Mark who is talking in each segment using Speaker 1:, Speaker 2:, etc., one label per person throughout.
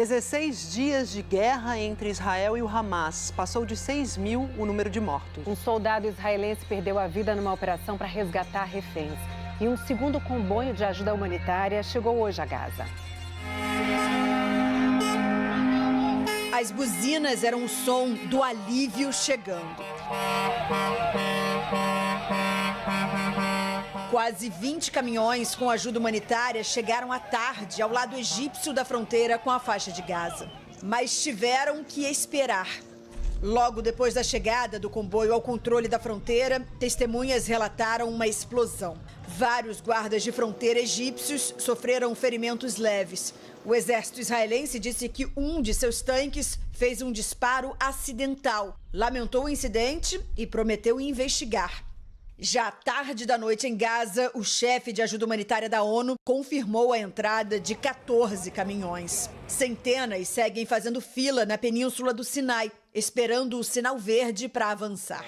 Speaker 1: 16 dias de guerra entre Israel e o Hamas. Passou de 6.000 o número de mortos.
Speaker 2: Um soldado israelense perdeu a vida numa operação para resgatar reféns. E um segundo comboio de ajuda humanitária chegou hoje a Gaza.
Speaker 3: As buzinas eram o som do alívio chegando. Quase 20 caminhões com ajuda humanitária chegaram à tarde ao lado egípcio da fronteira com a faixa de Gaza. Mas tiveram que esperar. Logo depois da chegada do comboio ao controle da fronteira, testemunhas relataram uma explosão. Vários guardas de fronteira egípcios sofreram ferimentos leves. O exército israelense disse que um de seus tanques fez um disparo acidental, lamentou o incidente e prometeu investigar. Já à tarde da noite em Gaza, o chefe de ajuda humanitária da ONU confirmou a entrada de 14 caminhões. Centenas seguem fazendo fila na península do Sinai, esperando o sinal verde para avançar.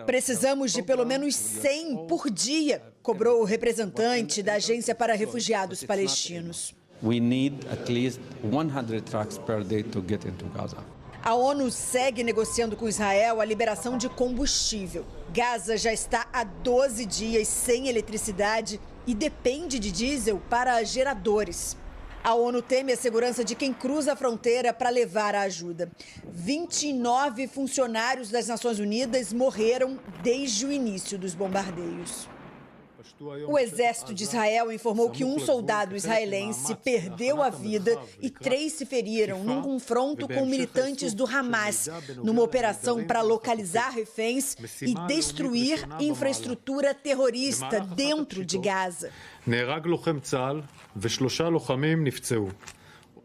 Speaker 3: Precisamos de pelo menos 100 por dia, cobrou o representante da Agência para Refugiados Palestinos.
Speaker 4: We need at least 100 trucks per day to get into Gaza.
Speaker 3: A ONU segue negociando com Israel a liberação de combustível. Gaza já está há 12 dias sem eletricidade e depende de diesel para geradores. A ONU teme a segurança de quem cruza a fronteira para levar a ajuda. 29 funcionários das Nações Unidas morreram desde o início dos bombardeios. O exército de Israel informou que um soldado israelense perdeu a vida e 3 se feriram num confronto com militantes do Hamas, numa operação para localizar reféns e destruir infraestrutura terrorista dentro de Gaza.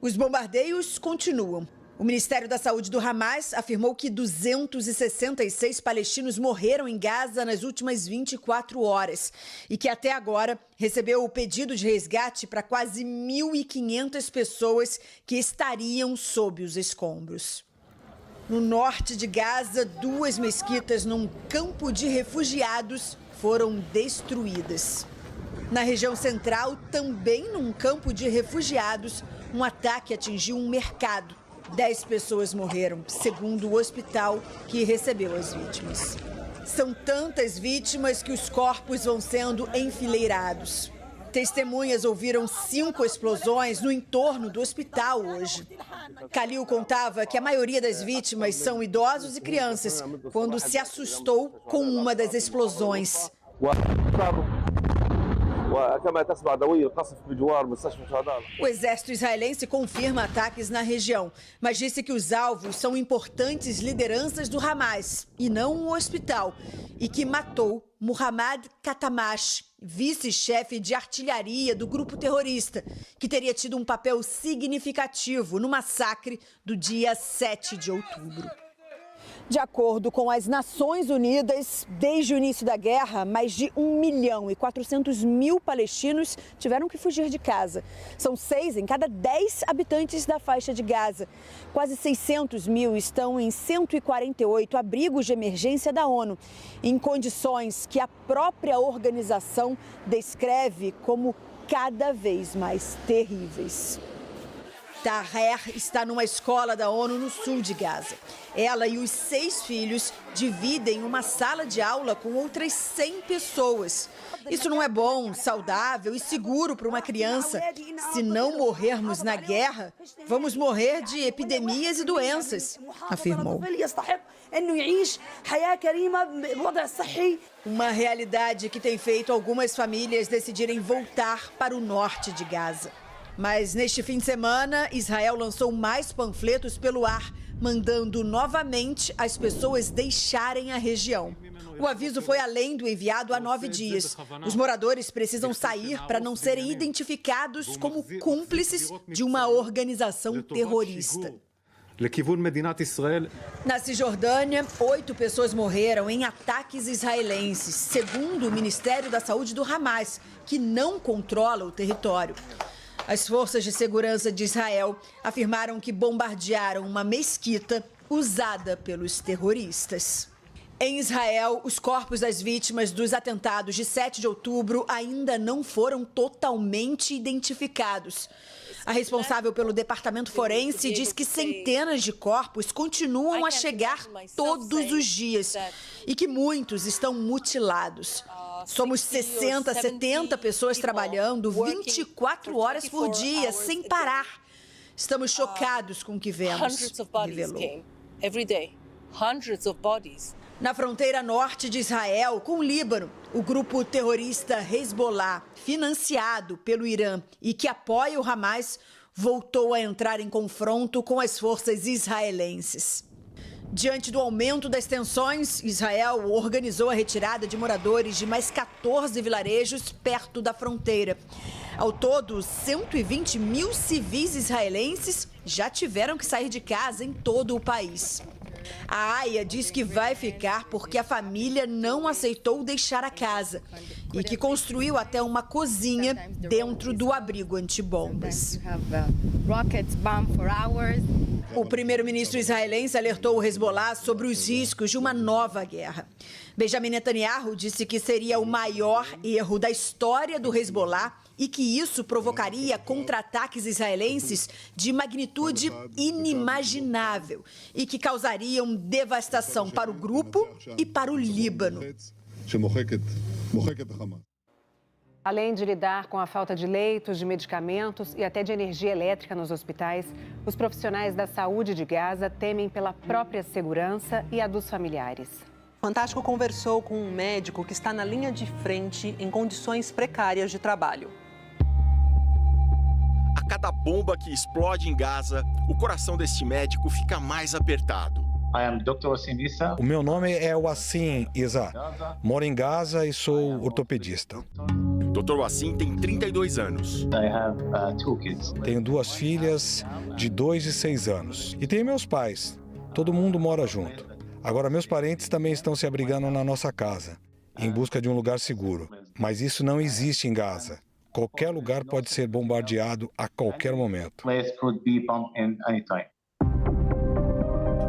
Speaker 3: Os bombardeios continuam. O Ministério da Saúde do Hamas afirmou que 266 palestinos morreram em Gaza nas últimas 24 horas e que até agora recebeu o pedido de resgate para quase 1.500 pessoas que estariam sob os escombros. No norte de Gaza, 2 mesquitas num campo de refugiados foram destruídas. Na região central, também num campo de refugiados, um ataque atingiu um mercado. 10 pessoas morreram, segundo o hospital que recebeu as vítimas. São tantas vítimas que os corpos vão sendo enfileirados. Testemunhas ouviram 5 explosões no entorno do hospital hoje. Khalil contava que a maioria das vítimas são idosos e crianças, quando se assustou com uma das explosões. O exército israelense confirma ataques na região, mas disse que os alvos são importantes lideranças do Hamas e não um hospital, e que matou Muhammad Katamash, vice-chefe de artilharia do grupo terrorista, que teria tido um papel significativo no massacre do dia 7 de outubro. De acordo com as Nações Unidas, desde o início da guerra, mais de 1.400.000 palestinos tiveram que fugir de casa. São 6 em cada 10 habitantes da faixa de Gaza. Quase 600.000 estão em 148 abrigos de emergência da ONU, em condições que a própria organização descreve como cada vez mais terríveis. Taher está numa escola da ONU no sul de Gaza. Ela e os 6 filhos dividem uma sala de aula com outras 100 pessoas. Isso não é bom, saudável e seguro para uma criança. Se não morrermos na guerra, vamos morrer de epidemias e doenças, afirmou. Uma realidade que tem feito algumas famílias decidirem voltar para o norte de Gaza. Mas neste fim de semana, Israel lançou mais panfletos pelo ar, mandando novamente as pessoas deixarem a região. O aviso foi além do enviado há 9 dias. Os moradores precisam sair para não serem identificados como cúmplices de uma organização terrorista. Na Cisjordânia, 8 pessoas morreram em ataques israelenses, segundo o Ministério da Saúde do Hamas, que não controla o território. As forças de segurança de Israel afirmaram que bombardearam uma mesquita usada pelos terroristas. Em Israel, os corpos das vítimas dos atentados de 7 de outubro ainda não foram totalmente identificados. A responsável pelo departamento forense diz que centenas de corpos continuam a chegar todos os dias e que muitos estão mutilados. Somos 60, 70 pessoas trabalhando 24 horas por dia, sem parar. Estamos chocados com o que vemos, revelou. Na fronteira norte de Israel, com o Líbano, o grupo terrorista Hezbollah, financiado pelo Irã e que apoia o Hamas, voltou a entrar em confronto com as forças israelenses. Diante do aumento das tensões, Israel organizou a retirada de moradores de mais 14 vilarejos perto da fronteira. Ao todo, 120 mil civis israelenses já tiveram que sair de casa em todo o país. A AIA diz que vai ficar porque a família não aceitou deixar a casa e que construiu até uma cozinha dentro do abrigo antibombas. O primeiro-ministro israelense alertou o Hezbollah sobre os riscos de uma nova guerra. Benjamin Netanyahu disse que seria o maior erro da história do Hezbollah e que isso provocaria contra-ataques israelenses de magnitude inimaginável e que causariam devastação para o grupo e para o Líbano.
Speaker 2: Além de lidar com a falta de leitos, de medicamentos e até de energia elétrica nos hospitais, os profissionais da saúde de Gaza temem pela própria segurança e a dos familiares.
Speaker 1: Fantástico conversou com um médico que está na linha de frente em condições precárias de trabalho.
Speaker 5: A cada bomba que explode em Gaza, o coração deste médico fica mais apertado.
Speaker 6: O meu nome é Wassim Issa. Moro em Gaza e sou ortopedista.
Speaker 5: Dr. Wassim tem 32 anos.
Speaker 6: Tenho 2 filhas de 2 e 6 anos. E tenho meus pais. Todo mundo mora junto. Agora, meus parentes também estão se abrigando na nossa casa, em busca de um lugar seguro. Mas isso não existe em Gaza. Qualquer lugar pode ser bombardeado a qualquer momento.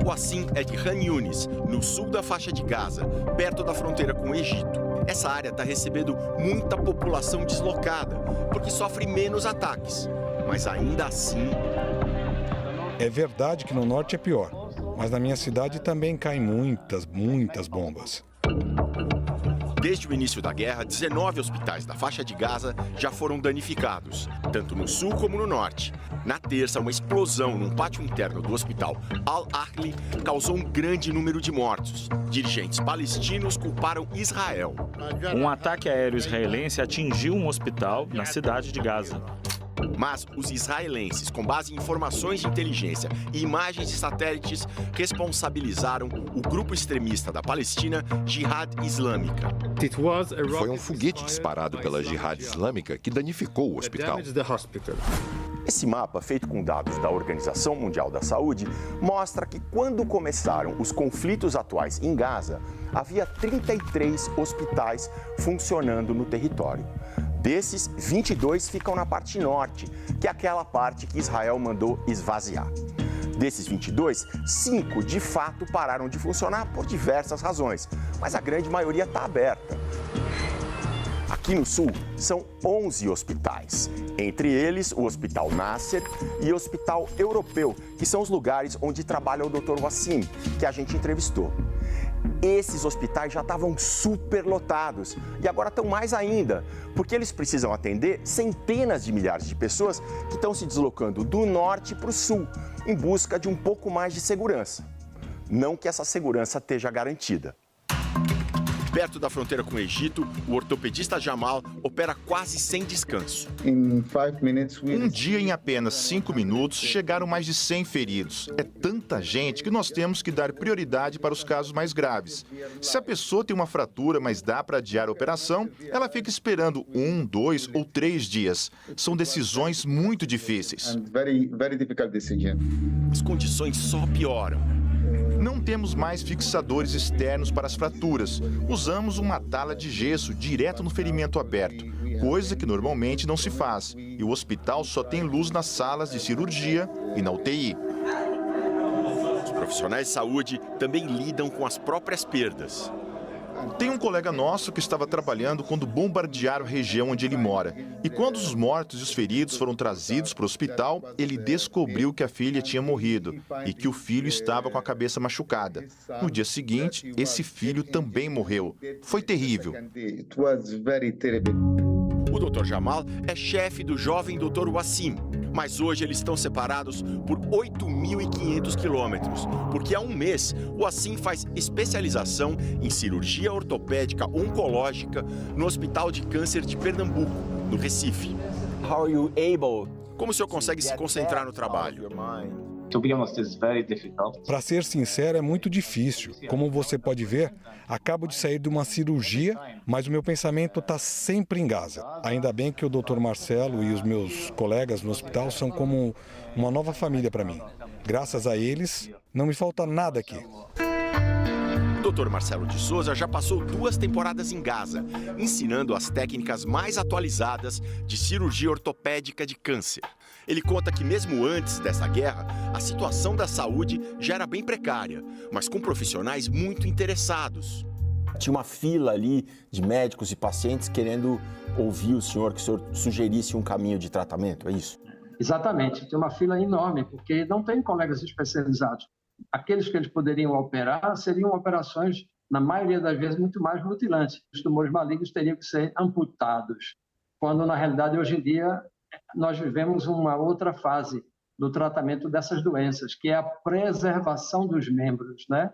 Speaker 5: O Wassim é de Khan Yunis, no sul da faixa de Gaza, perto da fronteira com o Egito. Essa área está recebendo muita população deslocada, porque sofre menos ataques. Mas ainda assim...
Speaker 6: É verdade que no norte é pior, mas na minha cidade também caem muitas bombas.
Speaker 5: Desde o início da guerra, 19 hospitais da faixa de Gaza já foram danificados, tanto no sul como no norte. Na terça, uma explosão num pátio interno do hospital Al-Ahli causou um grande número de mortos. Dirigentes palestinos culparam Israel.
Speaker 7: Um ataque aéreo israelense atingiu um hospital na cidade de Gaza.
Speaker 5: Mas os israelenses, com base em informações de inteligência e imagens de satélites, responsabilizaram o grupo extremista da Palestina, Jihad Islâmica.
Speaker 8: Foi um foguete disparado pela Jihad Islâmica que danificou o hospital.
Speaker 5: Esse mapa, feito com dados da Organização Mundial da Saúde, mostra que quando começaram os conflitos atuais em Gaza, havia 33 hospitais funcionando no território. Desses, 22 ficam na parte norte, que é aquela parte que Israel mandou esvaziar. Desses 22, 5 de fato pararam de funcionar por diversas razões, mas a grande maioria está aberta. Aqui no sul, são 11 hospitais, entre eles o Hospital Nasser e o Hospital Europeu, que são os lugares onde trabalha o Dr. Wassim, que a gente entrevistou. Esses hospitais já estavam super lotados e agora estão mais ainda, porque eles precisam atender centenas de milhares de pessoas que estão se deslocando do norte para o sul, em busca de um pouco mais de segurança. Não que essa segurança esteja garantida. Perto da fronteira com o Egito, o ortopedista Jamal opera quase sem descanso.
Speaker 9: Um dia, em apenas 5 minutos, chegaram mais de 100 feridos. É tanta gente que nós temos que dar prioridade para os casos mais graves. Se a pessoa tem uma fratura, mas dá para adiar a operação, ela fica esperando 1, 2 ou 3 dias. São decisões muito difíceis.
Speaker 5: As condições só pioram.
Speaker 9: Não temos mais fixadores externos para as fraturas. Usamos uma tala de gesso direto no ferimento aberto, coisa que normalmente não se faz. E o hospital só tem luz nas salas de cirurgia e na UTI.
Speaker 5: Os Profissionais de saúde também lidam com as próprias perdas.
Speaker 9: Tem um colega nosso que estava trabalhando quando bombardearam a região onde ele mora. E quando os mortos e os feridos foram trazidos para o hospital, ele descobriu que a filha tinha morrido e que o filho estava com a cabeça machucada. No dia seguinte, esse filho também morreu. Foi terrível.
Speaker 5: O Dr. Jamal é chefe do jovem Dr. Wassim, mas hoje eles estão separados por 8.500 quilômetros, porque há um mês o Wassim faz especialização em cirurgia ortopédica oncológica no Hospital de Câncer de Pernambuco, no Recife. Como o senhor consegue se concentrar no trabalho?
Speaker 6: Para ser sincero, é muito difícil. Como você pode ver, acabo de sair de uma cirurgia, mas o meu pensamento está sempre em Gaza. Ainda bem que o Dr. Marcelo e os meus colegas no hospital são como uma nova família para mim. Graças a eles, não me falta nada aqui.
Speaker 5: O Dr. Marcelo de Souza já passou 2 temporadas em Gaza, ensinando as técnicas mais atualizadas de cirurgia ortopédica de câncer. Ele conta que mesmo antes dessa guerra, a situação da saúde já era bem precária, mas com profissionais muito interessados.
Speaker 10: Tinha uma fila ali de médicos e pacientes querendo ouvir o senhor, que o senhor sugerisse um caminho de tratamento, é isso?
Speaker 11: Exatamente, tem uma fila enorme, porque não tem colegas especializados. Aqueles que eles poderiam operar seriam operações, na maioria das vezes, muito mais mutilantes. Os tumores malignos teriam que ser amputados, quando, na realidade, hoje em dia, nós vivemos uma outra fase do tratamento dessas doenças, que é a preservação dos membros, né?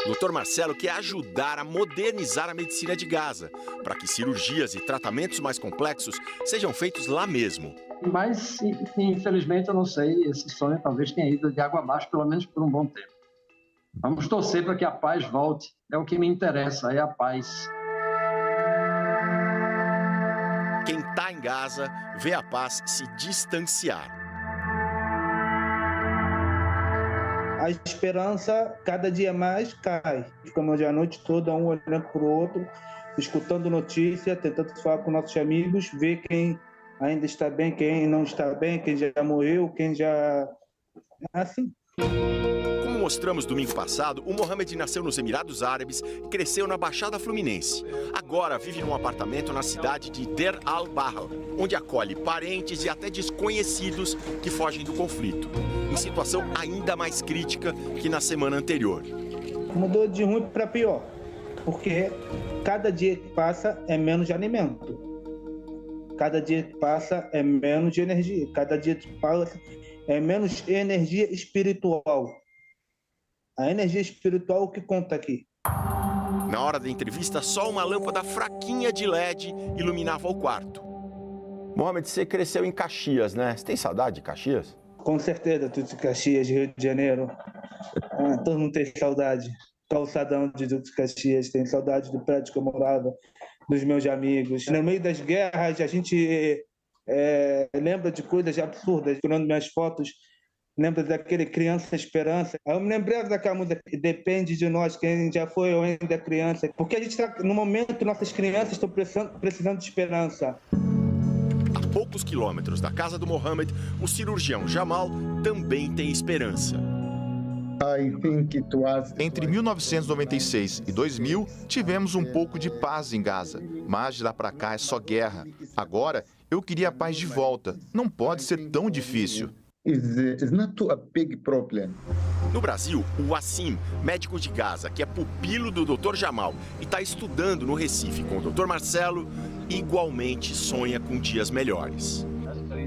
Speaker 5: O Dr. Marcelo quer ajudar a modernizar a medicina de Gaza, para que cirurgias e tratamentos mais complexos sejam feitos lá mesmo.
Speaker 11: Mas, infelizmente, eu não sei, esse sonho talvez tenha ido de água abaixo, pelo menos por um bom tempo. Vamos torcer para que a paz volte. É o que me interessa, é a paz.
Speaker 5: Quem está em Gaza vê a paz se distanciar.
Speaker 12: A esperança, cada dia mais, cai. Ficamos a noite toda, um olhando para o outro, escutando notícia, tentando falar com nossos amigos, ver quem ainda está bem, quem não está bem, quem já morreu, quem já... Assim.
Speaker 5: Como mostramos domingo passado, o Mohamed nasceu nos Emirados Árabes e cresceu na Baixada Fluminense. Agora vive num apartamento na cidade de Der al-Bahr, onde acolhe parentes e até desconhecidos que fogem do conflito, em situação ainda mais crítica que na semana anterior.
Speaker 12: Mudou de ruim para pior, porque cada dia que passa é menos de alimento. Cada dia que passa é menos de energia. Cada dia que passa é menos energia espiritual. A energia espiritual que conta aqui.
Speaker 5: Na hora da entrevista, só uma lâmpada fraquinha de LED iluminava o quarto.
Speaker 10: Mohamed, você cresceu em Caxias, né? Você tem saudade de Caxias?
Speaker 12: Com certeza, tudo de Caxias, Rio de Janeiro. Todo mundo tem saudade. Calçadão de Duque de Caxias, tem saudade do prédio que eu morava, dos meus amigos. No meio das guerras, a gente lembra de coisas absurdas. Tirando minhas fotos, lembra daquele Criança Esperança. Eu me lembrei daquela música, depende de nós, quem já foi ou ainda é criança. Porque a gente está, no momento, nossas crianças estão precisando de esperança.
Speaker 5: A poucos quilômetros da casa do Mohamed, o cirurgião Jamal também tem esperança.
Speaker 9: Entre 1996 e 2000, tivemos um pouco de paz em Gaza, mas de lá para cá é só guerra. Agora, eu queria a paz de volta. Não pode ser tão difícil.
Speaker 5: No Brasil, o Wassim, médico de Gaza, que é pupilo do Dr. Jamal e está estudando no Recife com o Dr. Marcelo, igualmente sonha com dias melhores.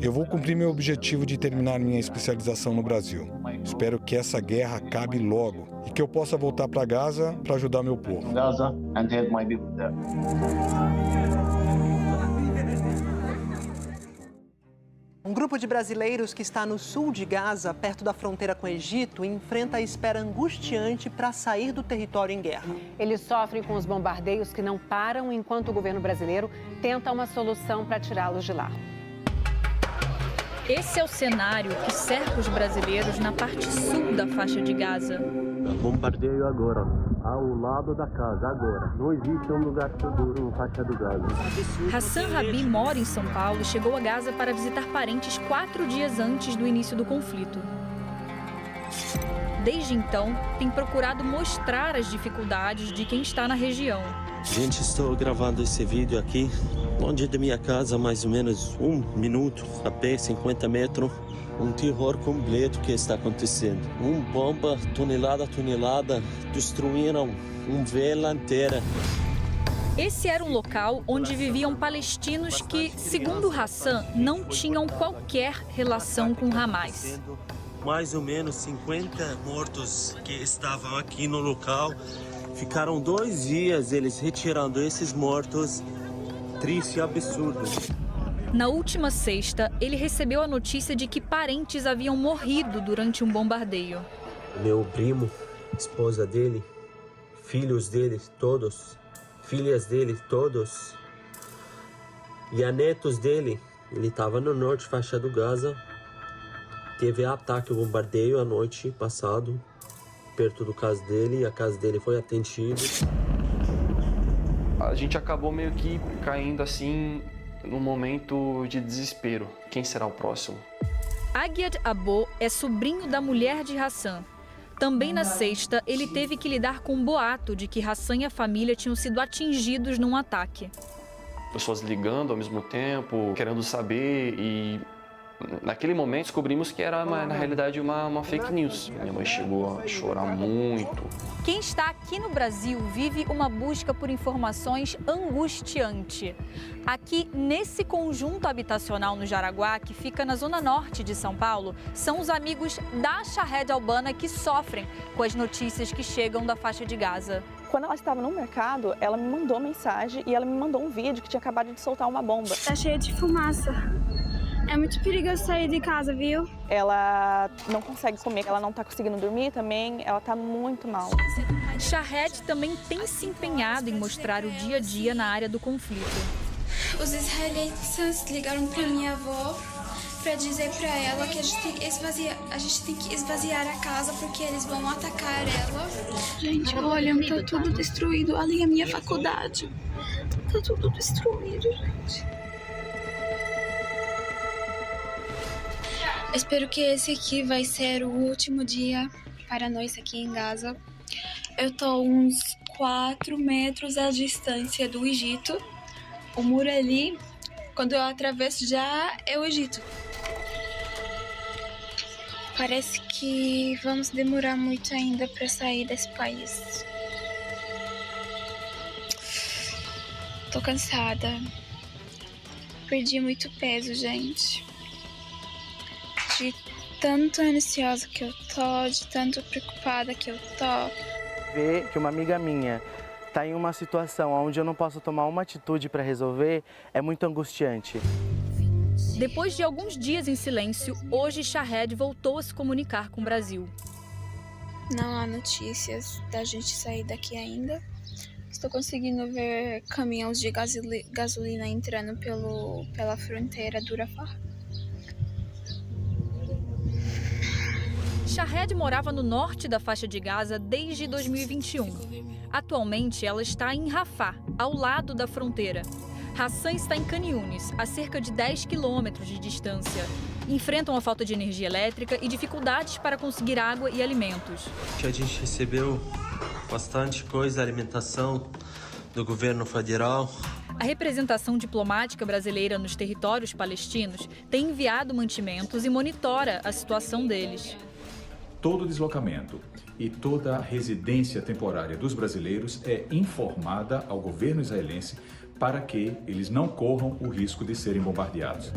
Speaker 6: Eu vou cumprir meu objetivo de terminar minha especialização no Brasil. Espero que essa guerra acabe logo e que eu possa voltar para Gaza para ajudar meu povo.
Speaker 1: Um grupo de brasileiros que está no sul de Gaza, perto da fronteira com o Egito, enfrenta a espera angustiante para sair do território em guerra.
Speaker 2: Eles sofrem com os bombardeios que não param enquanto o governo brasileiro tenta uma solução para tirá-los de lá.
Speaker 13: Esse é o cenário que cerca os brasileiros na parte sul da faixa de Gaza.
Speaker 14: Bombardeio agora, ao lado da casa, agora. Não existe um lugar seguro na faixa do Gaza.
Speaker 13: Hassan Rabi mora em São Paulo e chegou a Gaza para visitar parentes 4 dias antes do início do conflito. Desde então, tem procurado mostrar as dificuldades de quem está na região.
Speaker 14: Gente, estou gravando esse vídeo aqui, longe da minha casa, mais ou menos 1 minuto, a pé, 50 metros. Um terror completo que está acontecendo. Bomba, tonelada a tonelada, destruíram uma vila inteira.
Speaker 13: Esse era um local onde viviam palestinos que, segundo Hassan, não tinham qualquer relação com Hamas.
Speaker 14: Mais ou menos 50 mortos que estavam aqui no local. Ficaram 2 dias eles retirando esses mortos. Triste e absurdo.
Speaker 13: Na última sexta, ele recebeu a notícia de que parentes haviam morrido durante um bombardeio.
Speaker 14: Meu primo, esposa dele, filhos dele, todos, filhas dele, todos, e a netos dele, ele estava no norte, faixa do Gaza. Teve ataque, bombardeio a noite passado, perto do casa dele, e a casa dele foi atendida.
Speaker 15: A gente acabou meio que caindo assim num momento de desespero. Quem será o próximo?
Speaker 13: Aguiad Abo é sobrinho da mulher de Hassan. Também na sexta, ele teve que lidar com um boato de que Hassan e a família tinham sido atingidos num ataque.
Speaker 15: Pessoas ligando ao mesmo tempo, querendo saber, e naquele momento descobrimos que era, na realidade, uma fake news. Minha mãe chegou a chorar muito.
Speaker 13: Quem está aqui no Brasil vive uma busca por informações angustiante. Aqui, nesse conjunto habitacional no Jaraguá, que fica na zona norte de São Paulo, são os amigos da Shahed Al-Banna que sofrem com as notícias que chegam da faixa de Gaza.
Speaker 16: Quando ela estava no mercado, ela me mandou mensagem e ela me mandou um vídeo que tinha acabado de soltar uma bomba.
Speaker 17: Tá cheia de fumaça. É muito perigoso sair de casa, viu?
Speaker 16: Ela não consegue comer, ela não tá conseguindo dormir também, ela tá muito mal.
Speaker 13: Shahed também tem se empenhado em mostrar o dia a dia na área do conflito.
Speaker 17: Os israelenses ligaram pra minha avó pra dizer pra ela que a gente tem que esvaziar a casa porque eles vão atacar ela. Gente, olha, tá tudo destruído. Ali é a minha faculdade. Tá tudo destruído, gente. Espero que esse aqui vai ser o último dia para nós aqui em Gaza. Eu tô uns 4 metros à distância do Egito. O muro ali, quando eu atravesso, já é o Egito. Parece que vamos demorar muito ainda para sair desse país. Tô cansada. Perdi muito peso, gente. De tanto ansiosa que eu tô, de tanto preocupada que eu tô.
Speaker 18: Ver que uma amiga minha tá em uma situação onde eu não posso tomar uma atitude para resolver é muito angustiante.
Speaker 13: Depois de alguns dias em silêncio, hoje Shahed voltou a se comunicar com o Brasil.
Speaker 17: Não há notícias da gente sair daqui ainda. Estou conseguindo ver caminhões de gasolina entrando pela fronteira do Rafah.
Speaker 13: Shahed morava no norte da faixa de Gaza desde 2021. Atualmente, ela está em Rafah, ao lado da fronteira. Hassan está em Khan Yunis, a cerca de 10 quilômetros de distância. Enfrentam a falta de energia elétrica e dificuldades para conseguir água e alimentos.
Speaker 14: A gente recebeu bastante coisa, alimentação do governo federal.
Speaker 13: A representação diplomática brasileira nos territórios palestinos tem enviado mantimentos e monitora a situação deles.
Speaker 19: Todo deslocamento e toda residência temporária dos brasileiros é informada ao governo israelense para que eles não corram o risco de serem bombardeados.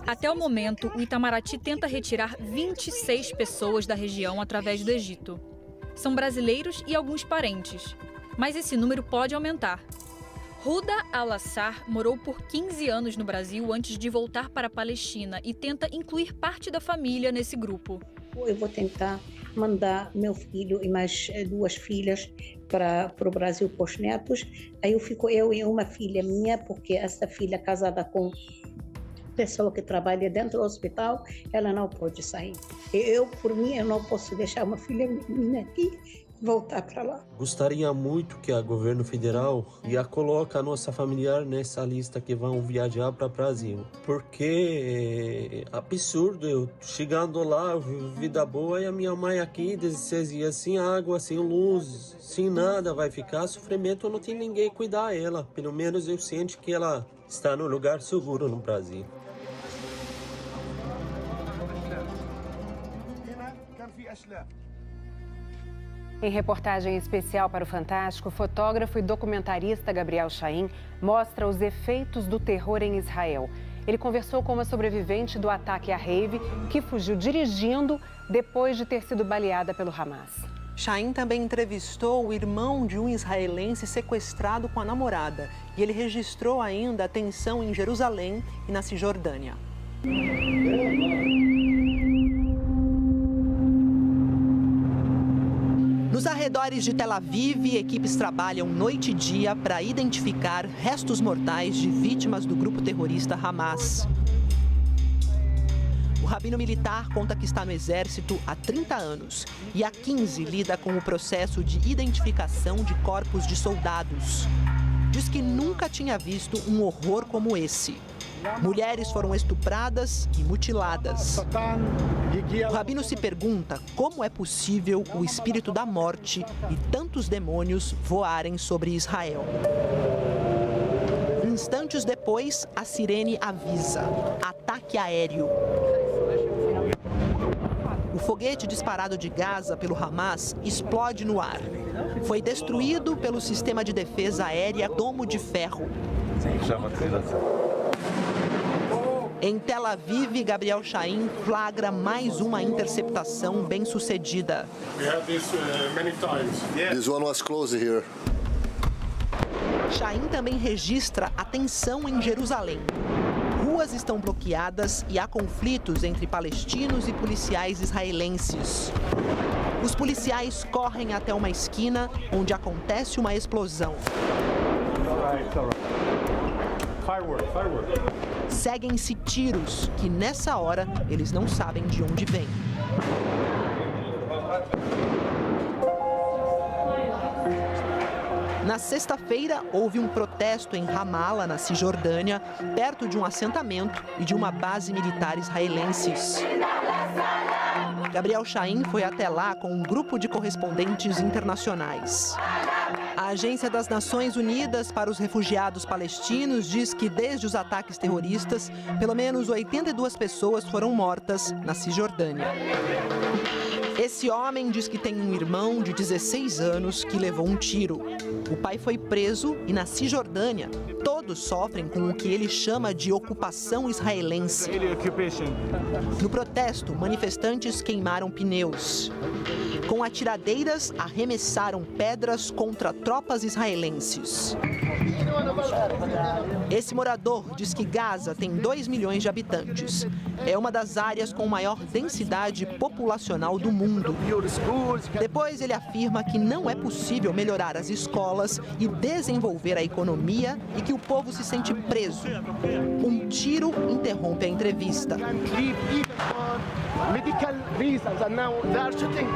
Speaker 13: Até o momento, o Itamaraty tenta retirar 26 pessoas da região através do Egito. São brasileiros e alguns parentes, mas esse número pode aumentar. Huda Al-Assar morou por 15 anos no Brasil antes de voltar para a Palestina e tenta incluir parte da família nesse grupo.
Speaker 20: Eu vou tentar mandar meu filho e mais 2 filhas para o Brasil para os netos. Aí eu fico eu e uma filha minha, porque essa filha casada com pessoa que trabalha dentro do hospital, ela não pode sair. Eu, por mim, eu não posso deixar uma filha minha aqui voltar para lá.
Speaker 14: Gostaria muito que o governo federal ia colocar a nossa familiar nessa lista que vão viajar para o Brasil. Porque é absurdo eu chegando lá, vida boa, e a minha mãe aqui 16 dias sem água, sem luz, sem nada, vai ficar sofrimento, não tem ninguém cuidar ela. Pelo menos eu sinto que ela está no lugar seguro no Brasil.
Speaker 2: Em reportagem especial para o Fantástico, o fotógrafo e documentarista Gabriel Shain mostra os efeitos do terror em Israel. Ele conversou com uma sobrevivente do ataque à rave, que fugiu dirigindo depois de ter sido baleada pelo Hamas.
Speaker 1: Shain também entrevistou o irmão de um israelense sequestrado com a namorada. E ele registrou ainda a tensão em Jerusalém e na Cisjordânia. Nos arredores de Tel Aviv, equipes trabalham noite e dia para identificar restos mortais de vítimas do grupo terrorista Hamas. O rabino militar conta que está no exército há 30 anos e há 15 lida com o processo de identificação de corpos de soldados. Diz que nunca tinha visto um horror como esse. Mulheres foram estupradas e mutiladas. O rabino se pergunta como é possível o espírito da morte e tantos demônios voarem sobre Israel. Instantes depois, a sirene avisa: ataque aéreo. O foguete disparado de Gaza pelo Hamas explode no ar. Foi destruído pelo sistema de defesa aérea Domo de Ferro. Em Tel Aviv, Gabriel Shain flagra mais uma interceptação bem-sucedida.
Speaker 21: This one was close here.
Speaker 1: Shain também registra a tensão em Jerusalém. Ruas estão bloqueadas e há conflitos entre palestinos e policiais israelenses. Os policiais correm até uma esquina onde acontece uma explosão. Seguem-se tiros que, nessa hora, eles não sabem de onde vêm. Na sexta-feira, houve um protesto em Ramallah, na Cisjordânia, perto de um assentamento e de uma base militar israelenses. Gabriel Shain foi até lá com um grupo de correspondentes internacionais. A Agência das Nações Unidas para os Refugiados Palestinos diz que, desde os ataques terroristas, pelo menos 82 pessoas foram mortas na Cisjordânia. Esse homem diz que tem um irmão de 16 anos que levou um tiro. O pai foi preso e, na Cisjordânia, todos sofrem com o que ele chama de ocupação israelense. No protesto, manifestantes queimaram pneus. Com atiradeiras, arremessaram pedras contra tropas israelenses. Esse morador diz que Gaza tem 2 milhões de habitantes. É uma das áreas com maior densidade populacional do mundo. Depois, ele afirma que não é possível melhorar as escolas e desenvolver a economia e que o povo se sente preso. Um tiro interrompe a entrevista.
Speaker 22: Medical reasons, and now they are shooting.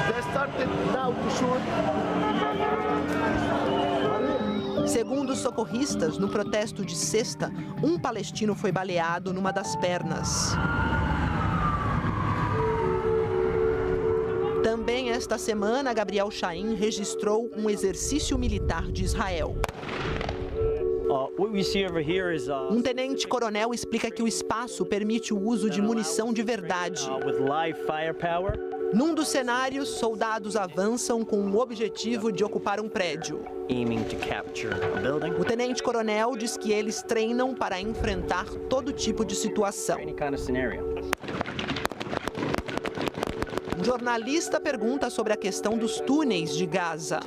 Speaker 22: They started now to shoot.
Speaker 1: Segundo os socorristas, no protesto de sexta, um palestino foi baleado numa das pernas. Também esta semana, Gabriel Shain registrou um exercício militar de Israel. Um tenente-coronel explica que o espaço permite o uso de munição de verdade. Num dos cenários, soldados avançam com o objetivo de ocupar um prédio. O tenente-coronel diz que eles treinam para enfrentar todo tipo de situação. Um jornalista pergunta sobre a questão dos túneis de Gaza.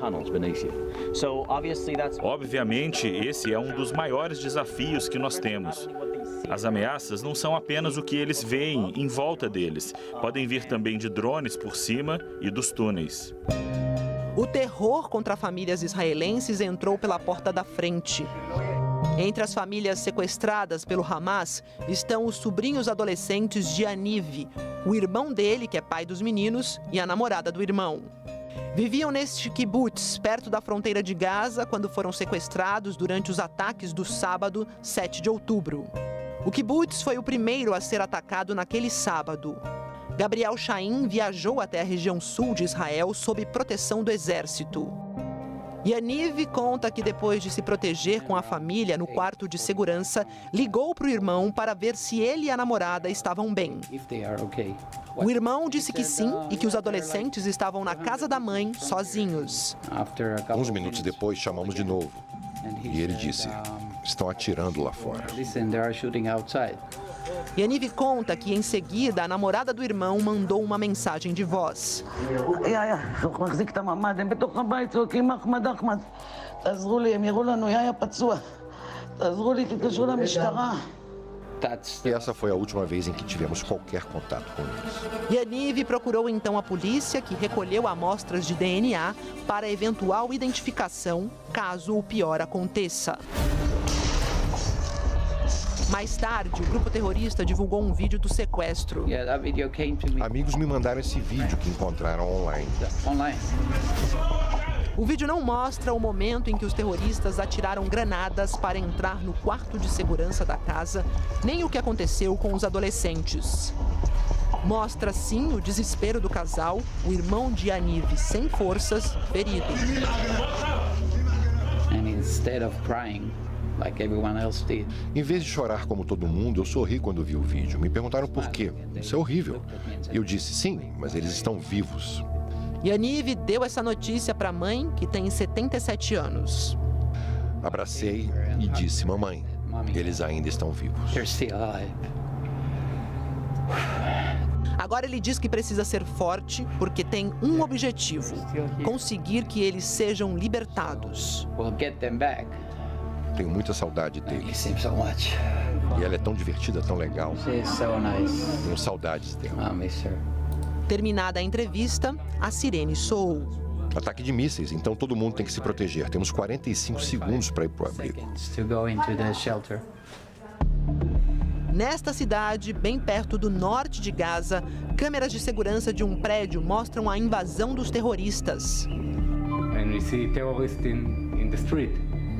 Speaker 7: Obviamente, esse é um dos maiores desafios que nós temos. As ameaças não são apenas o que eles veem em volta deles. Podem vir também de drones por cima e dos túneis.
Speaker 1: O terror contra famílias israelenses entrou pela porta da frente. Entre as famílias sequestradas pelo Hamas estão os sobrinhos adolescentes de Yaniv, o irmão dele, que é pai dos meninos, e a namorada do irmão. Viviam neste kibbutz, perto da fronteira de Gaza, quando foram sequestrados durante os ataques do sábado, 7 de outubro. O kibbutz foi o primeiro a ser atacado naquele sábado. Gabriel Chaim viajou até a região sul de Israel sob proteção do exército. Yaniv conta que depois de se proteger com a família no quarto de segurança, ligou para o irmão para ver se ele e a namorada estavam bem. O irmão disse que sim e que os adolescentes estavam na casa da mãe, sozinhos.
Speaker 8: Uns minutos depois, chamamos de novo. E ele disse, estão atirando lá fora.
Speaker 1: Yaniv conta que, em seguida, a namorada do irmão mandou uma mensagem de voz.
Speaker 8: E essa foi a última vez em que tivemos qualquer contato com eles.
Speaker 1: Yaniv procurou então a polícia, que recolheu amostras de DNA para eventual identificação, caso o pior aconteça. Mais tarde, o grupo terrorista divulgou um vídeo do sequestro.
Speaker 8: Amigos me mandaram esse vídeo que encontraram online.
Speaker 1: O vídeo não mostra o momento em que os terroristas atiraram granadas para entrar no quarto de segurança da casa, nem o que aconteceu com os adolescentes. Mostra, sim, o desespero do casal, o irmão de Yaniv, sem forças, ferido.
Speaker 8: Em vez de chorar como todo mundo, eu sorri quando vi o vídeo. Me perguntaram por quê. Isso é horrível. Eu disse, sim, mas eles estão vivos.
Speaker 1: Yaniv deu essa notícia para a mãe, que tem 77 anos.
Speaker 8: Abracei e disse, mamãe, eles ainda estão vivos.
Speaker 1: Agora ele diz que precisa ser forte porque tem um objetivo: conseguir que eles sejam libertados.
Speaker 8: Tenho muita saudade dele. E ela é tão divertida, tão legal. Tenho saudades dela.
Speaker 1: Terminada a entrevista, a sirene soou.
Speaker 8: Ataque de mísseis, então todo mundo tem que se proteger. Temos 45 segundos para ir para o abrigo.
Speaker 1: Nesta cidade, bem perto do norte de Gaza, câmeras de segurança de um prédio mostram a invasão dos terroristas.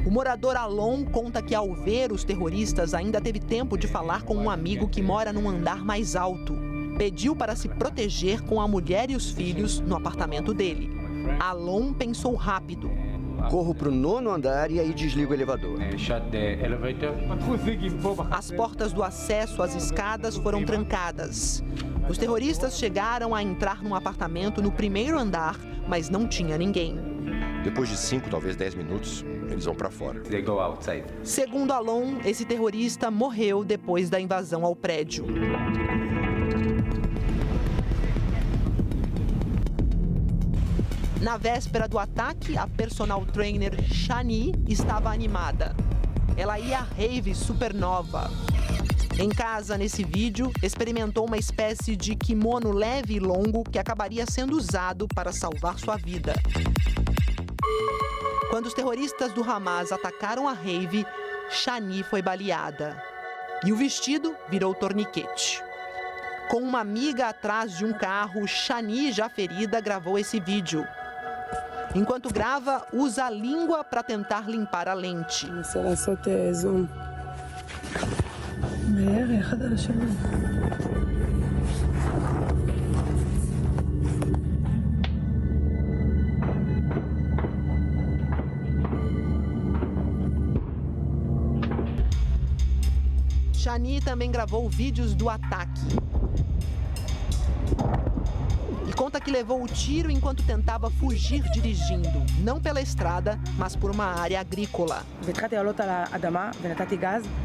Speaker 1: O morador Alon conta que, ao ver os terroristas, ainda teve tempo de falar com um amigo que mora num andar mais alto. Pediu para se proteger com a mulher e os filhos no apartamento dele. Alon pensou rápido.
Speaker 4: Corro para o 9º andar e aí desligo o elevador.
Speaker 1: As portas do acesso às escadas foram trancadas. Os terroristas chegaram a entrar num apartamento no 1º andar, mas não tinha ninguém.
Speaker 8: Depois de 5, talvez 10 minutos, eles vão para fora.
Speaker 1: Segundo Alon, esse terrorista morreu depois da invasão ao prédio. Na véspera do ataque, a personal trainer Shani estava animada. Ela ia à rave Supernova. Em casa, nesse vídeo, experimentou uma espécie de kimono leve e longo que acabaria sendo usado para salvar sua vida. Quando os terroristas do Hamas atacaram a rave, Shani foi baleada. E o vestido virou torniquete. Com uma amiga atrás de um carro, Shani, já ferida, gravou esse vídeo. Enquanto grava, usa a língua para tentar limpar a lente. Shani também gravou vídeos do ataque. E conta que levou o tiro enquanto tentava fugir dirigindo, não pela estrada, mas por uma área agrícola.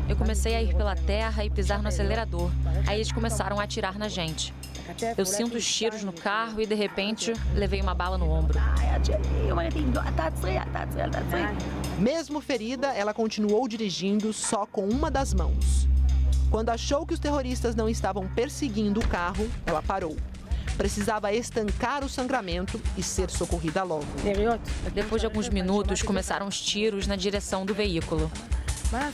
Speaker 21: Eu comecei a ir pela terra e pisar no acelerador. Aí eles começaram a atirar na gente. Eu sinto os tiros no carro e, de repente, levei uma bala no ombro.
Speaker 1: Mesmo ferida, ela continuou dirigindo só com uma das mãos. Quando achou que os terroristas não estavam perseguindo o carro, ela parou. Precisava estancar o sangramento e ser socorrida logo.
Speaker 21: Depois de alguns minutos, começaram os tiros na direção do veículo.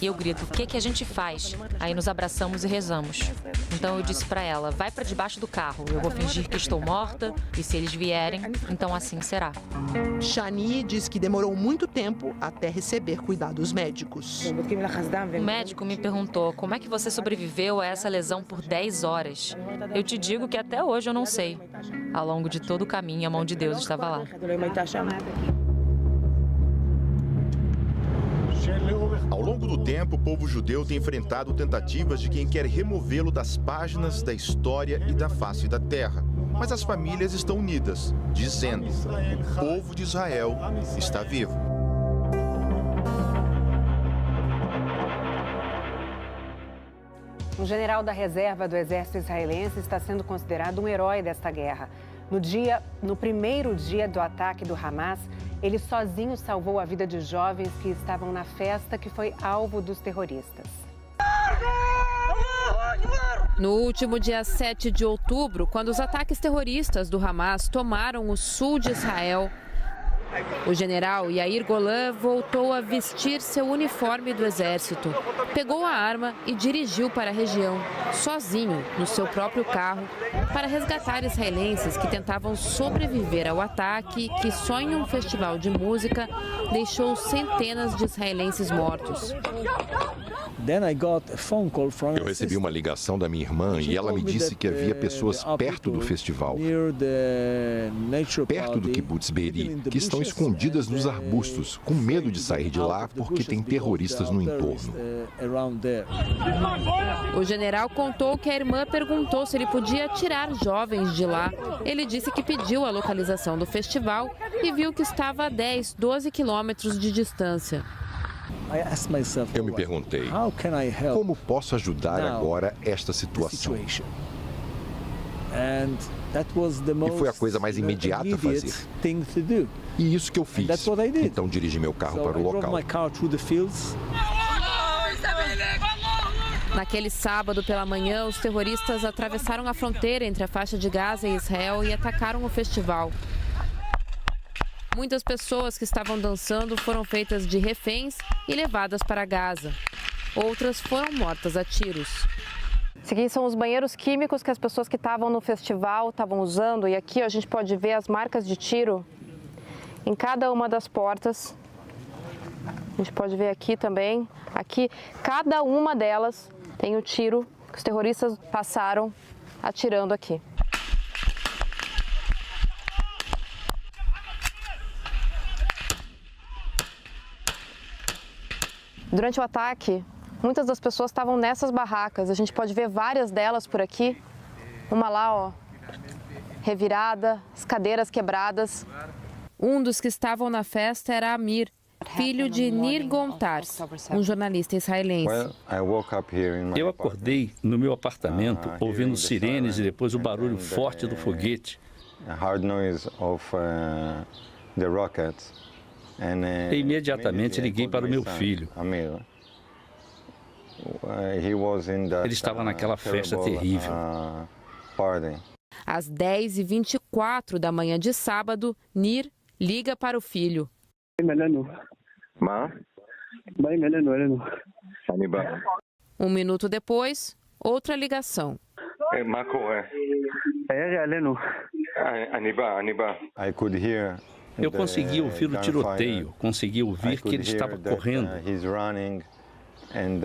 Speaker 21: E eu grito, o que a gente faz? Aí nos abraçamos e rezamos. Então eu disse para ela, vai para debaixo do carro, eu vou fingir que estou morta e se eles vierem, então assim será.
Speaker 1: Shani diz que demorou muito tempo até receber cuidados médicos.
Speaker 21: O médico me perguntou, como é que você sobreviveu a essa lesão por 10 horas? Eu te digo que até hoje eu não sei. Ao longo de todo o caminho, a mão de Deus estava lá.
Speaker 9: Ao longo do tempo, o povo judeu tem enfrentado tentativas de quem quer removê-lo das páginas da história e da face da terra. Mas as famílias estão unidas, dizendo: o povo de Israel está vivo.
Speaker 2: Um general da reserva do exército israelense está sendo considerado um herói desta guerra. No primeiro dia do ataque do Hamas, ele sozinho salvou a vida de jovens que estavam na festa que foi alvo dos terroristas.
Speaker 3: No último dia 7 de outubro, quando os ataques terroristas do Hamas tomaram o sul de Israel, o general Yair Golan voltou a vestir seu uniforme do exército, pegou a arma e dirigiu para a região, sozinho, no seu próprio carro, para resgatar israelenses que tentavam sobreviver ao ataque que só em um festival de música deixou centenas de israelenses mortos.
Speaker 8: Eu recebi uma ligação da minha irmã e ela me disse que havia pessoas perto do festival, perto do Kibbutz Be'eri, que estão escondidas nos arbustos, com medo de sair de lá porque tem terroristas no entorno.
Speaker 3: O general contou que a irmã perguntou se ele podia tirar jovens de lá. Ele disse que pediu a localização do festival e viu que estava a 10, 12 quilômetros de distância.
Speaker 8: Eu me perguntei, como posso ajudar agora esta situação? E foi a coisa mais imediata a fazer. E isso que eu fiz. Então dirigi meu carro para o local.
Speaker 3: Naquele sábado pela manhã, os terroristas atravessaram a fronteira entre a faixa de Gaza e Israel e atacaram o festival. Muitas pessoas que estavam dançando foram feitas de reféns e levadas para Gaza. Outras foram mortas a tiros.
Speaker 2: Esses aqui são os banheiros químicos que as pessoas que estavam no festival estavam usando. E aqui a gente pode ver as marcas de tiro em cada uma das portas. A gente pode ver aqui também. Aqui, cada uma delas tem o tiro que os terroristas passaram atirando aqui. Durante o ataque, muitas das pessoas estavam nessas barracas. A gente pode ver várias delas por aqui. Uma lá, ó, revirada, as cadeiras quebradas.
Speaker 3: Um dos que estavam na festa era Amir, filho de Nir Gontars, um jornalista israelense.
Speaker 11: Eu acordei no meu apartamento ouvindo sirenes e depois o barulho forte do foguete. E imediatamente liguei para o meu filho. Ele estava naquela festa terrível.
Speaker 3: Às 10h24 da manhã de sábado, Nir liga para o filho. Um minuto depois, outra ligação.
Speaker 11: Eu consegui ouvir o tiroteio, consegui ouvir que ele estava correndo.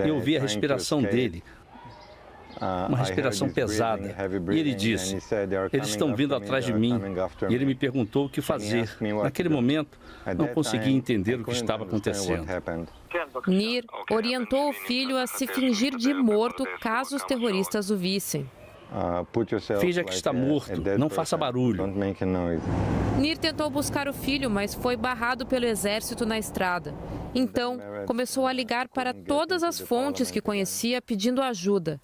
Speaker 11: Eu ouvi a respiração dele, uma respiração pesada. E ele disse, eles estão vindo atrás de mim. E ele me perguntou o que fazer. Naquele momento, não consegui entender o que estava acontecendo.
Speaker 3: Nir orientou o filho a se fingir de morto caso os terroristas o vissem.
Speaker 11: Finja que está morto, não faça barulho.
Speaker 3: Nir tentou buscar o filho, mas foi barrado pelo exército na estrada. Então, começou a ligar para todas as fontes que conhecia pedindo ajuda.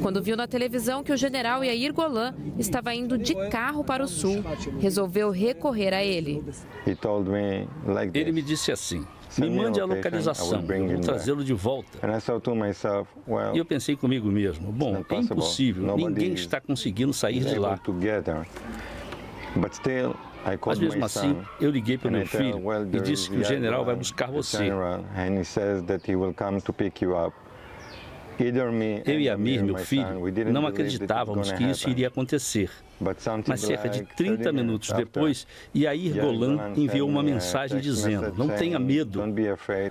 Speaker 3: Quando viu na televisão que o general Yair Golan estava indo de carro para o sul, resolveu recorrer a ele.
Speaker 11: Ele me disse assim, me mande a localização, eu vou trazê-lo de volta. E eu pensei comigo mesmo, bom, é impossível, ninguém está conseguindo sair de lá. Mas mesmo assim, eu liguei para o meu filho e disse que o general vai buscar você. Eu e Amir, meu filho, não acreditávamos que isso iria acontecer. Mas cerca de 30 minutos depois, Yair Golan enviou uma mensagem dizendo: não tenha medo.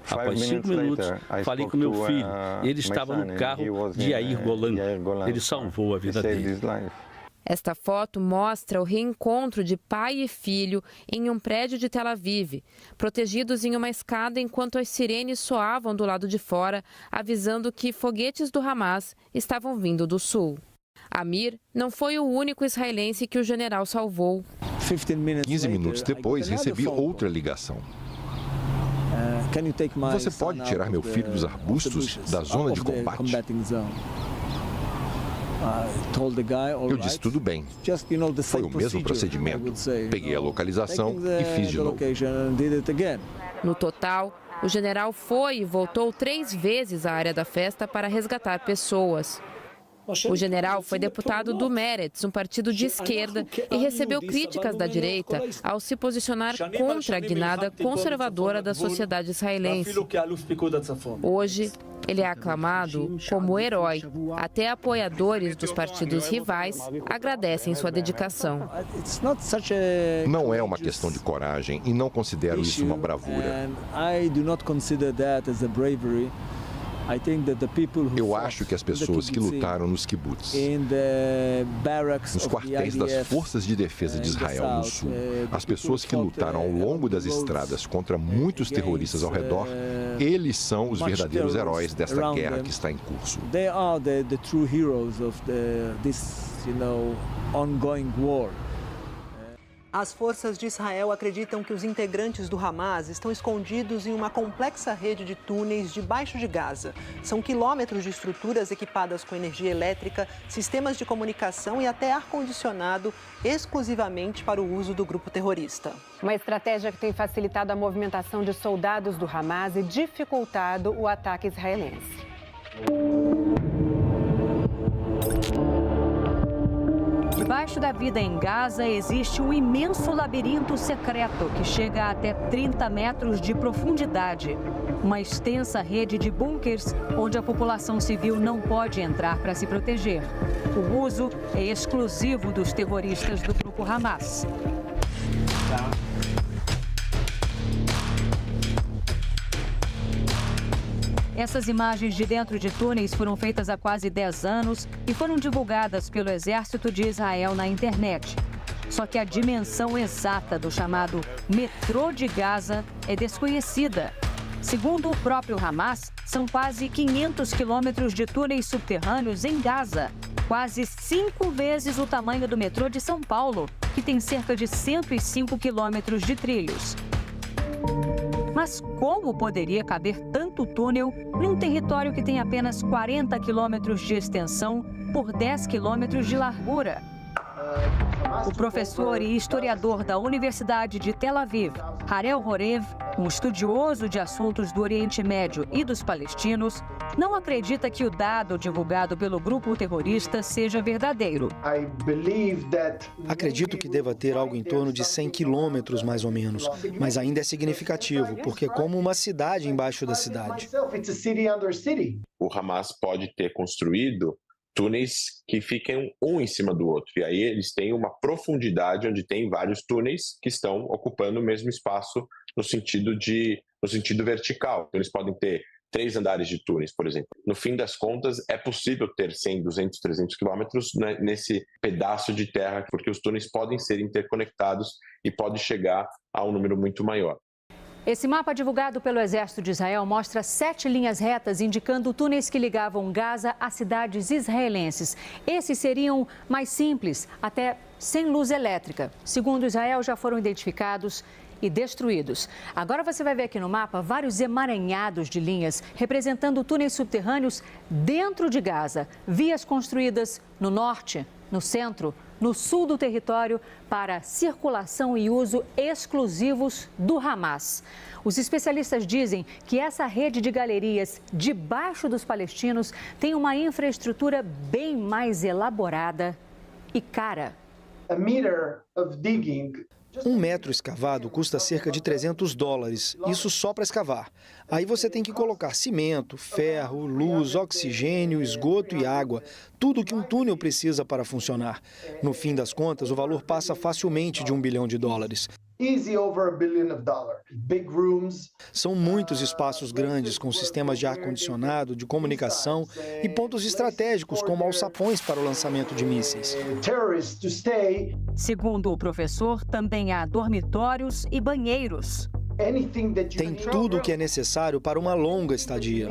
Speaker 11: Após 5 minutos, falei com meu filho. Ele estava no carro de Yair Golan. Ele salvou a vida dele.
Speaker 3: Esta foto mostra o reencontro de pai e filho em um prédio de Tel Aviv, protegidos em uma escada enquanto as sirenes soavam do lado de fora, avisando que foguetes do Hamas estavam vindo do sul. Amir não foi o único israelense que o general salvou.
Speaker 8: 15 minutos depois, recebi outra ligação. Você pode tirar meu filho dos arbustos da zona de combate? Eu disse, tudo bem. Foi o mesmo procedimento. Peguei a localização e fiz de novo.
Speaker 3: No total, o general foi e voltou 3 vezes à área da festa para resgatar pessoas. O general foi deputado do Meretz, um partido de esquerda, e recebeu críticas da direita ao se posicionar contra a guinada conservadora da sociedade israelense. Hoje, ele é aclamado como herói. Até apoiadores dos partidos rivais agradecem sua dedicação.
Speaker 8: Não é uma questão de coragem e não considero isso uma bravura. Eu acho que as pessoas que lutaram nos kibbutz, nos quartéis das Forças de Defesa de Israel no sul, as pessoas que lutaram ao longo das estradas contra muitos terroristas ao redor, eles são os verdadeiros heróis desta guerra que está em curso.
Speaker 1: As forças de Israel acreditam que os integrantes do Hamas estão escondidos em uma complexa rede de túneis debaixo de Gaza. São quilômetros de estruturas equipadas com energia elétrica, sistemas de comunicação e até ar-condicionado exclusivamente para o uso do grupo terrorista.
Speaker 2: Uma estratégia que tem facilitado a movimentação de soldados do Hamas e dificultado o ataque israelense.
Speaker 10: Debaixo da vida em Gaza existe um imenso labirinto secreto que chega até 30 metros de profundidade. Uma extensa rede de bunkers onde a população civil não pode entrar para se proteger. O uso é exclusivo dos terroristas do grupo Hamas. Essas imagens de dentro de túneis foram feitas há quase 10 anos e foram divulgadas pelo Exército de Israel na internet. Só que a dimensão exata do chamado metrô de Gaza é desconhecida. Segundo o próprio Hamas, são quase 500 quilômetros de túneis subterrâneos em Gaza, quase 5 vezes o tamanho do metrô de São Paulo, que tem cerca de 105 quilômetros de trilhos. Mas como poderia caber tanto túnel num território que tem apenas 40 quilômetros de extensão por 10 quilômetros de largura? O professor e historiador da Universidade de Tel Aviv, Harel Horev, um estudioso de assuntos do Oriente Médio e dos palestinos, não acredita que o dado divulgado pelo grupo terrorista seja verdadeiro.
Speaker 12: Acredito que deva ter algo em torno de 100 quilômetros, mais ou menos, mas ainda é significativo, porque é como uma cidade embaixo da cidade.
Speaker 23: O Hamas pode ter construído túneis que fiquem um em cima do outro. E aí eles têm uma profundidade onde tem vários túneis que estão ocupando o mesmo espaço no sentido vertical. Então, eles podem ter 3 andares de túneis, por exemplo. No fim das contas, é possível ter 100, 200, 300 quilômetros nesse pedaço de terra, porque os túneis podem ser interconectados e pode chegar a um número muito maior.
Speaker 10: Esse mapa divulgado pelo Exército de Israel mostra 7 linhas retas indicando túneis que ligavam Gaza a cidades israelenses. Esses seriam mais simples, até sem luz elétrica. Segundo Israel, já foram identificados e destruídos. Agora você vai ver aqui no mapa vários emaranhados de linhas representando túneis subterrâneos dentro de Gaza. Vias construídas no norte, no centro, no sul do território para circulação e uso exclusivos do Hamas. Os especialistas dizem que essa rede de galerias debaixo dos palestinos tem uma infraestrutura bem mais elaborada e cara.
Speaker 12: Um metro escavado custa cerca de $300, isso só para escavar. Aí você tem que colocar cimento, ferro, luz, oxigênio, esgoto e água, tudo que um túnel precisa para funcionar. No fim das contas, o valor passa facilmente de $1 bilhão. São muitos espaços grandes com sistemas de ar-condicionado, de comunicação e pontos estratégicos como alçapões para o lançamento de mísseis.
Speaker 10: Segundo o professor, também há dormitórios e banheiros.
Speaker 12: Tem tudo o que é necessário para uma longa estadia.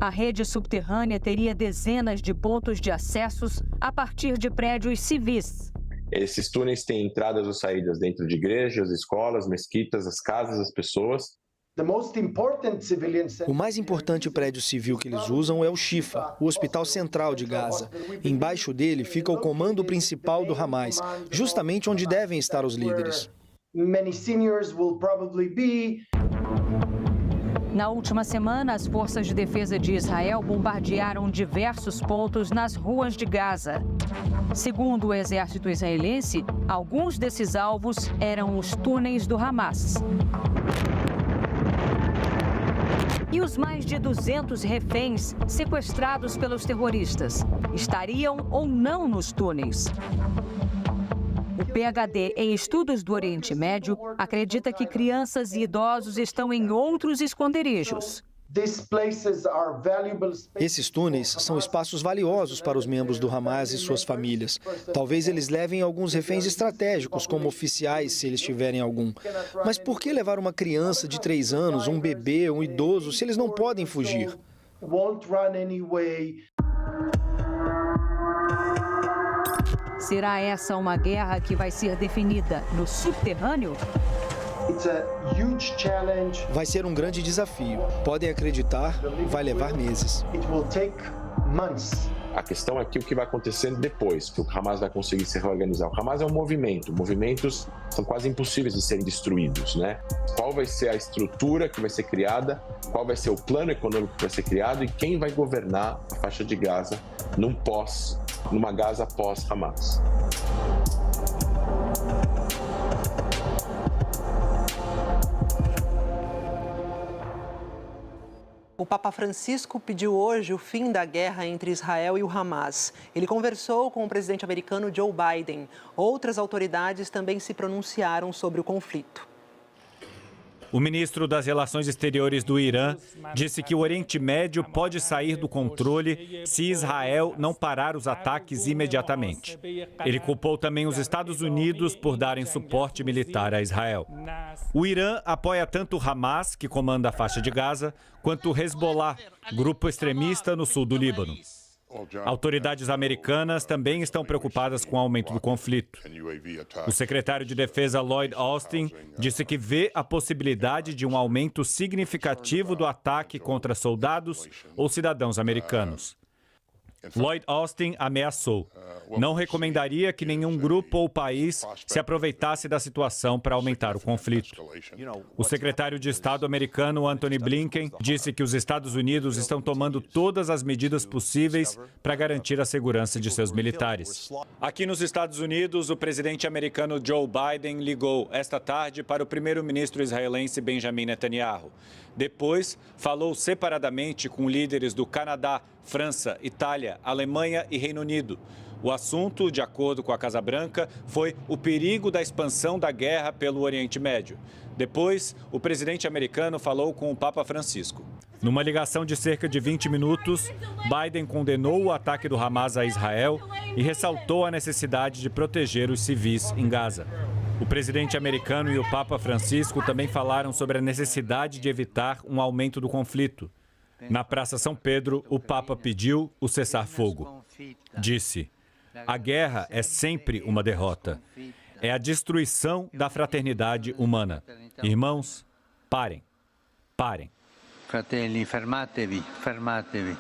Speaker 10: A rede subterrânea teria dezenas de pontos de acessos a partir de prédios civis.
Speaker 23: Esses túneis têm entradas ou saídas dentro de igrejas, escolas, mesquitas, as casas das pessoas.
Speaker 12: O mais importante prédio civil que eles usam é o Shifa, o Hospital Central de Gaza. Embaixo dele fica o comando principal do Hamas, justamente onde devem estar os líderes.
Speaker 10: Na última semana, as forças de defesa de Israel bombardearam diversos pontos nas ruas de Gaza. Segundo o exército israelense, alguns desses alvos eram os túneis do Hamas. E os mais de 200 reféns sequestrados pelos terroristas estariam ou não nos túneis? O PhD em Estudos do Oriente Médio acredita que crianças e idosos estão em outros esconderijos.
Speaker 12: Esses túneis são espaços valiosos para os membros do Hamas e suas famílias. Talvez eles levem alguns reféns estratégicos, como oficiais, se eles tiverem algum. Mas por que levar uma criança de 3 anos, um bebê, um idoso, se eles não podem fugir?
Speaker 10: Será essa uma guerra que vai ser definida no subterrâneo?
Speaker 12: Vai ser um grande desafio. Podem acreditar, vai levar meses.
Speaker 23: A questão aqui é o que vai acontecer depois, que o Hamas vai conseguir se reorganizar. O Hamas é um movimento. Movimentos são quase impossíveis de serem destruídos, né? Qual vai ser a estrutura que vai ser criada, qual vai ser o plano econômico que vai ser criado e quem vai governar a faixa de Gaza numa Gaza pós-Hamas.
Speaker 1: O Papa Francisco pediu hoje o fim da guerra entre Israel e o Hamas. Ele conversou com o presidente americano Joe Biden. Outras autoridades também se pronunciaram sobre o conflito.
Speaker 5: O ministro das Relações Exteriores do Irã disse que o Oriente Médio pode sair do controle se Israel não parar os ataques imediatamente. Ele culpou também os Estados Unidos por darem suporte militar a Israel. O Irã apoia tanto o Hamas, que comanda a faixa de Gaza, quanto o Hezbollah, grupo extremista no sul do Líbano. Autoridades americanas também estão preocupadas com o aumento do conflito. O secretário de Defesa Lloyd Austin disse que vê a possibilidade de um aumento significativo do ataque contra soldados ou cidadãos americanos. Lloyd Austin ameaçou. Não recomendaria que nenhum grupo ou país se aproveitasse da situação para aumentar o conflito. O secretário de Estado americano Antony Blinken disse que os Estados Unidos estão tomando todas as medidas possíveis para garantir a segurança de seus militares. Aqui nos Estados Unidos, o presidente americano Joe Biden ligou esta tarde para o primeiro-ministro israelense Benjamin Netanyahu. Depois, falou separadamente com líderes do Canadá, França, Itália, Alemanha e Reino Unido. O assunto, de acordo com a Casa Branca, foi o perigo da expansão da guerra pelo Oriente Médio. Depois, o presidente americano falou com o Papa Francisco. Numa ligação de cerca de 20 minutos, Biden condenou o ataque do Hamas a Israel e ressaltou a necessidade de proteger os civis em Gaza. O presidente americano e o Papa Francisco também falaram sobre a necessidade de evitar um aumento do conflito. Na Praça São Pedro, o Papa pediu o cessar-fogo. Disse: a guerra é sempre uma derrota. É a destruição da fraternidade humana. Irmãos, parem. Parem.
Speaker 6: Fratelli, fermatevi, fermatevi.